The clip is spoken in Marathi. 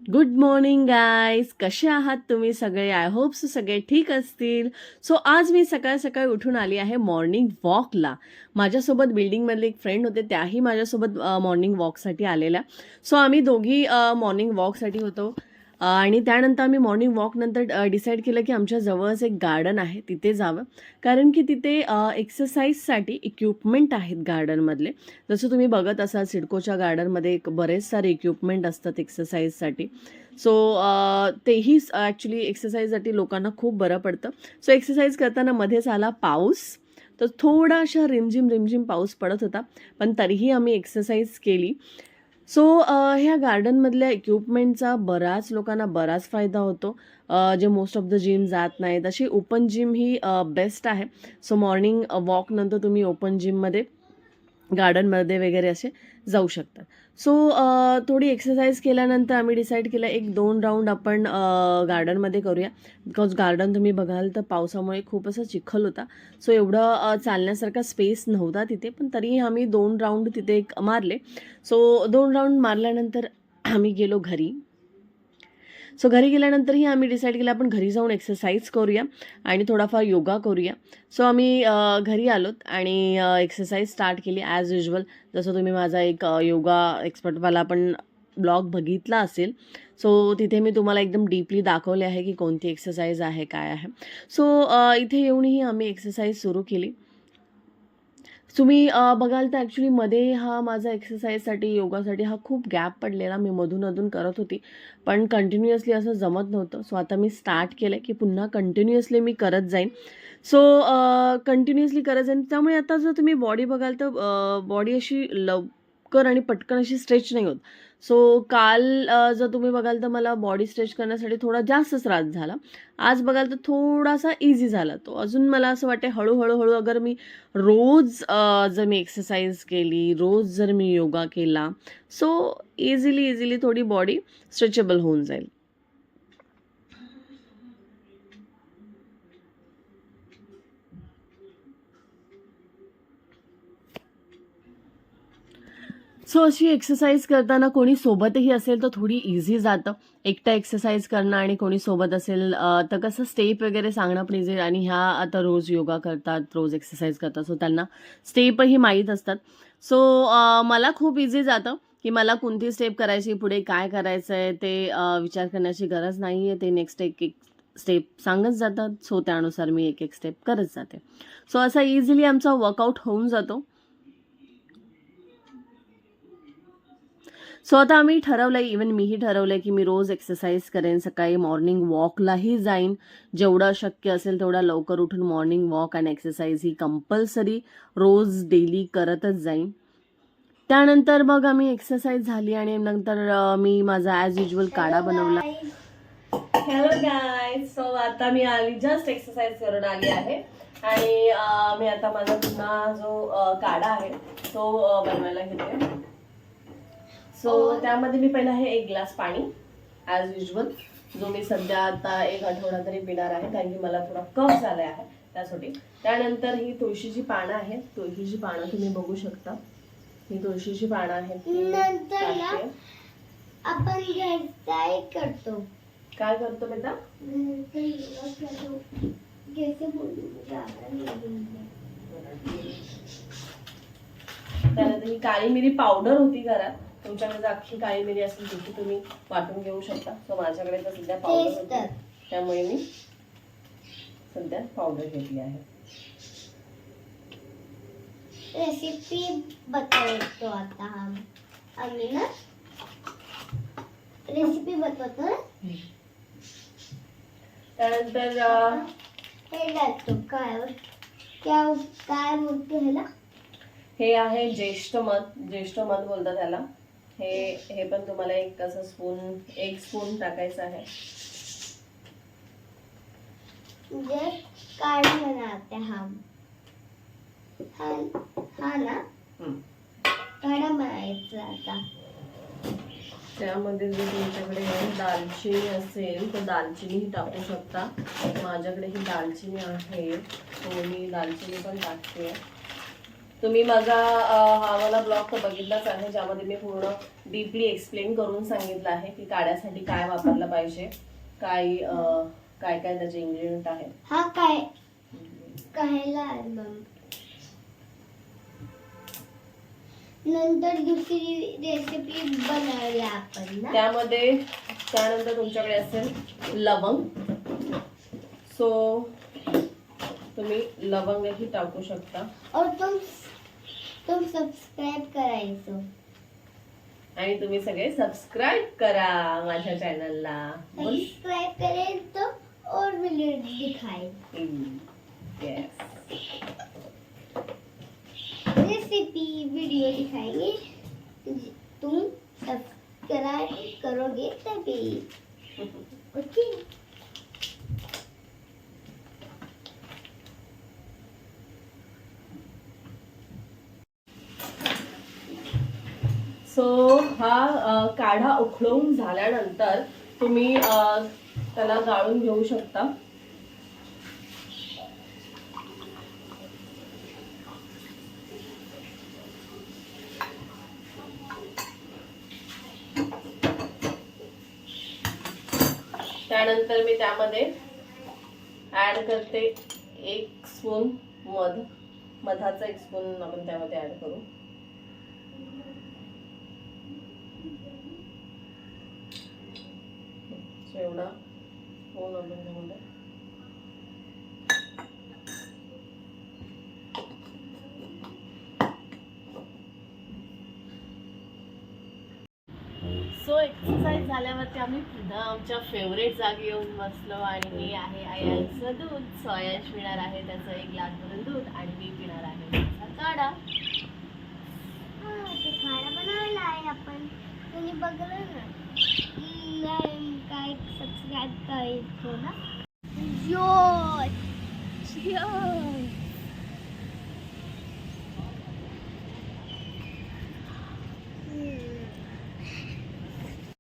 गुड मॉर्निंग गाईज, कसे आहात तुम्ही सगळे? आय होप सो सगळे ठीक असतील. सो आज मी सकाळ सकाळी उठून आली आहे मॉर्निंग वॉकला. माझ्यासोबत बिल्डिंगमधले एक फ्रेंड होते, त्याही माझ्यासोबत मॉर्निंग वॉकसाठी आलेल्या. सो आम्ही दोघी मॉर्निंग वॉकसाठी होतो. आणि त्यानंतर आम्ही मॉर्निंग वॉकनंतर डिसाईड केलं की आमच्या जवळच एक गार्डन आहे, तिथे जावं. कारण की तिथे एक्सरसाइजसाठी इक्विपमेंट आहेत गार्डनमधले. जसं तुम्ही बघत असाल सिडकोच्या गार्डनमध्ये एक बरेच सारे इक्विपमेंट असतात एक्सरसाइजसाठी. सो तेही ॲक्च्युली एक्सरसाइजसाठी लोकांना खूप बरं पडतं. सो एक्सरसाइज करताना मध्येच आला पाऊस, तर थोडाशा रिमझिम रिमझिम पाऊस पडत होता, पण तरीही आम्ही एक्सरसाइज केली. सो ह्या गार्डनमधल्या इक्विपमेंटचा बऱ्याच लोकांना बराच फायदा होतो. जे मोस्ट ऑफ द जिम जात नाहीत, अशी ओपन जिम ही बेस्ट आहे. सो मॉर्निंग वॉकनंतर तुम्ही ओपन जिममध्ये गार्डनमध्ये वगैरे असे जाऊ शकतात. सो थोडी एक्सरसाइज केल्यानंतर आम्ही डिसाईड केलं 1-2 राऊंड आपण गार्डनमध्ये करूया. बिकॉज गार्डन तुम्ही बघाल तर पावसामुळे खूप असा चिखल होता. सो एवढं चालण्यासारखा स्पेस नव्हता तिथे, पण तरीही आम्ही 2 राऊंड तिथे एक मारले. सो 2 राऊंड मारल्यानंतर आम्ही गेलो घरी. सो घरी गेल्यानंतरही आम्ही डिसाईड केलं आपण घरी जाऊन एक्सरसाइज करूया आणि थोडाफार योगा करूया. सो आम्ही घरी आलोत आणि एक्सरसाइज स्टार्ट केली ॲज युजल. जसं तुम्ही माझा एक योगा एक्सपर्टवाला पण ब्लॉग बघितला असेल. सो तिथे मी तुम्हाला एकदम डीपली दाखवले आहे की कोणती एक्सरसाइज आहे, काय आहे. सो इथे येऊनही आम्ही एक्सरसाइज सुरू केली. तुम्ही बघाल तर ॲक्च्युली मध्ये हा माझा एक्सरसाइजसाठी, योगासाठी हा खूप गॅप पडलेला. मी मधून करत होती, पण कंटिन्युअसली असं जमत नव्हतं. सो आता मी स्टार्ट केलं की पुन्हा कंटिन्युअसली मी करत जाईन. सो कंटिन्युअसली करत जाईन. त्यामुळे आता जर तुम्ही बॉडी बघाल तर बॉडी अशी लवकर आणि पटकन अशी स्ट्रेच नाही होत. सो काल जर तुम्ही बघाल तर मला बॉडी स्ट्रेच करण्यासाठी थोडा जास्त त्रास झाला. आज बघाल तर थोडासा इझी झाला तो. अजून मला असं वाटते हळूहळू अगर मी रोज जर मी एक्सरसाइज केली, रोज जर मी योगा केला, सो इझिली थोडी बॉडी स्ट्रेचेबल होऊन जाईल. सो अशी एक्सरसाइज करताना कोणी सोबतही असेल तर थोडी इझी जातं. एकटा एक्सरसाइज करणं आणि कोणी सोबत असेल तर कसं स्टेप वगैरे सांगणं पण इझी. आणि ह्या आता रोज योगा करतात, रोज एक्सरसाइज करतात, सो त्यांना स्टेपही माहीत असतात. सो मला खूप इझी जातं की मला कोणती स्टेप करायची, पुढे काय करायचं आहे ते विचार करण्याची गरज नाही आहे. ते नेक्स्ट एक स्टेप सांगत जातात. सो त्यानुसार मी एक स्टेप करत जाते. सो असा इझिली आमचा वर्कआउट होऊन जातो. सो आता आम्ही ठरवलंय, इवन मीही ठरवलंय की मी रोज एक्सरसाइज करेन. सकाळी मॉर्निंग वॉकलाही जाईन. जेवढं शक्य असेल तेवढा लवकर उठून मॉर्निंग वॉक आणि एक्सरसाइज ही कंपल्सरी रोज डेली करतच जाईन. त्यानंतर मग आम्ही एक्सरसाइज झाली आणि नंतर मी माझा ॲज युजल काढा बनवला. हॅलो गाईज, सो आता मी आली, जस्ट एक्सरसाइज करून आली आहे आणि मी आता माझा पुन्हा जो काढा आहे तो बनवायला घेते. सो त्यामध्ये मी पहिला आहे 1 ग्लास पाणी ॲज युजल, जो मी सध्या आता 1 आठवडा तरी पिणार आहे, कारण की मला थोडा कफ झाला आहे त्यासाठी. त्यानंतर ही तुळशीची पानं आहेत. तुळशीची पानं तुम्ही बघू शकता. ही तुळशीची पानं आहेत. आपण करतो. काय करतो बेटा? त्यानंतर ही काळी मिरी पावडर होती घरात. तुमच्याकडे अख्खी काळी मिरी असेल तिथे तुम्ही वाटून घेऊ शकता. सो माझ्याकडे तर सध्या पावडर होती, त्यामुळे मी सध्या पावडर घेतली आहे. रेसिपी बतावतो आता आम्ही ना, रेसिपी बतावतो. त्यानंतर हे घालतो काय बोलतो ह्याला? हे आहे ज्येष्ठ मध बोलतात त्याला. हे पण तुम्हाला एक स्पून टाकायचं आहे. म्हणजे काढा बनाते हम हा ना, काढा बनायचं. आता त्यामध्ये जर तुमच्याकडे दालचिनी असेल तर दालचिनी टाकू शकता. माझ्याकडे ही दालचिनी आहे, तो मी दालचिनी पण टाकते. तुम्ही माझा हा वाला ब्लॉग तर बघितलाच आहे, ज्यामध्ये मी पूर्ण डीपली एक्सप्लेन करून सांगितलं आहे की काढ्यासाठी काय वापरलं पाहिजे, काय काय काय त्याचे इन्ग्रेडियंट आहेत. हा काय कायला मग नंतर दुसरी रेसिपी बनवली आपण ना. त्यामध्ये त्यानंतर तुमच्याकडे असेल लवंग, सो तुम्ही लवंगही टाकू शकता. और तुम सब्सक्राइब करायचं आणि तुम्ही सगळे सबस्क्राईब करा माझ्या चॅनलला. सब्सक्राइब करें तो और वीडियो दिखाए येस. रेसिपी वीडियो दिखाएंगे, तुम सब्सक्राइब करोगे तभी. ओके. सो हा काढा उकळून झाल्यानंतर तुम्ही त्याला गाळून घेऊ शकता. त्यानंतर मी त्यामध्ये ऍड करते 1 स्पून मधाचा 1 स्पून आपण त्यामध्ये ऍड करू. एवढा स्पून आपण त्यामध्ये सो एक्सरसाइज झाल्यावरती आम्ही पुन्हा आमच्या फेवरेट जागी येऊन बसलो आणि मी आहे आयांचं दूध. सो आयांश पिणार आहे त्याचं 1 ग्लास भरून दूध आणि मी पिणार आहे माझा काढा. ते खाना बनवायला आहे आपण, तुम्ही बघलं ना. काय सब्सक्राइब करायचं ना. यो